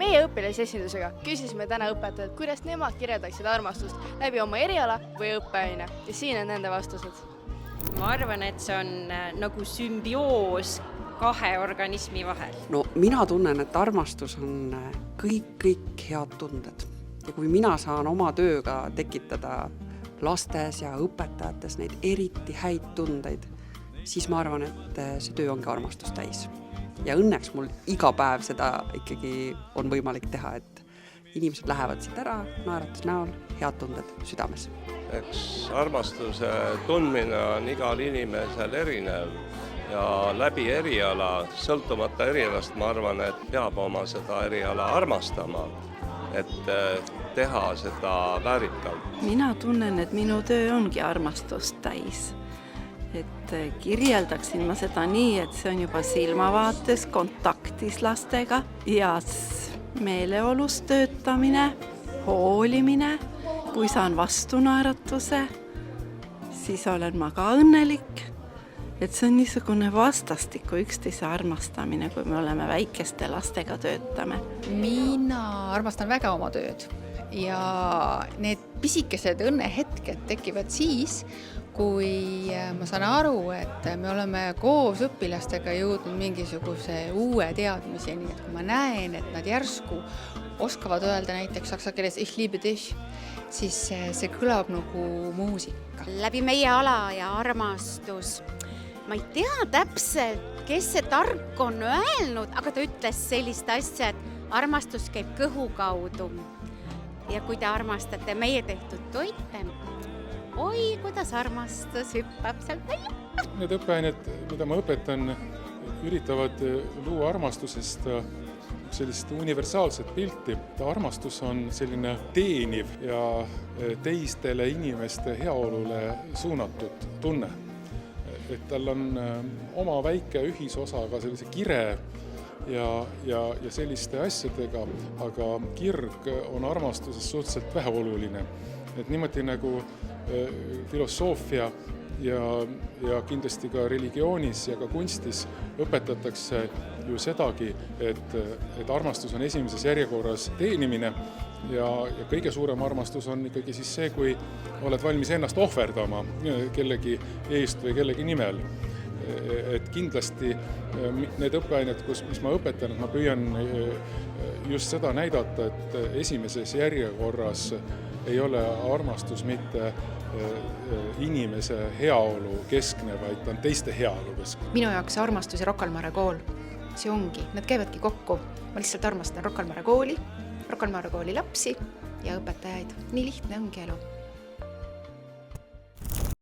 Meie õpilasesindusega küsisime täna õpetajad, kuidas nemad kirjeldaksid armastust läbi oma eriala või õppeaine ja siin on nende vastused. Ma arvan, et see on nagu sümbioos kahe organismi vahel. No mina tunnen, et armastus on kõik head tunded. Ja kui mina saan oma tööga tekitada lastes ja õpetajates neid eriti häid tundeid, siis ma arvan, et see töö ongi armastust täis. Ja õnneks mul iga päev seda ikkagi on võimalik teha, et inimesed lähevad siit ära, naeratus näol, head tunded südames. Eks armastuse tundmine on igal inimesel erinev ja läbi eriala, sõltumata erialast, ma arvan, et peab oma seda eriala armastama, et teha seda väärikalt. Mina tunnen, et minu töö ongi armastust täis. Et kirjeldaksin ma seda nii, et see on juba silmavaates, kontaktis lastega ja meeleolus töötamine, hoolimine. Kui saan vastunaeratuse, siis olen ma ka õnnelik. Et see on niisugune vastastiku üksteise armastamine, kui me oleme väikeste lastega töötame. Mina armastan väga oma tööd ja need pisikesed õnnehetked tekivad siis, kui ma saan aru, et me oleme koos õpilastega jõudnud mingisuguse uue teadmiseni, et kui ma näen, et nad järsku oskavad öelda näiteks saksa keeles ich liebe dich, siis see kõlab nagu muusika. Läbi meie ala ja armastus. Ma ei tea täpselt, kes see tark on öelnud, aga ta ütles sellist asja, et armastus käib kõhu kaudu. Ja kui te armastate meie tehtud toite, oi, kuidas armastus hüppab sealt välja. Need õppeained, mida ma õpetan, üritavad luua armastusest sellist universaalset pilti. Armastus on selline teeniv ja teistele inimeste heaolule suunatud tunne. Et tal on oma väike ühisosa ka sellise kire ja selliste asjadega, aga kirg on armastuses suhteliselt väheoluline. Et niimoodi nagu filosoofia ja kindlasti ka religioonis ja ka kunstis õpetatakse ju sedagi, et armastus on esimeses järjekorras teenimine ja kõige suurem armastus on ikkagi siis see, kui oled valmis ennast ohverdama kellegi eest või kellegi nimel. Et kindlasti need õppeained, mis ma õpetan, ma püüan just seda näidata, et esimeses järjekorras ei ole armastus mitte inimese heaolu keskne, vaid ta on teiste heaolu keskne. Minu jaoks armastus ja Rocca al Mare kool, see ongi, nad käivadki kokku. Ma lihtsalt armastan Rocca al Mare kooli lapsi ja õpetajaid. Nii lihtne ongi elu.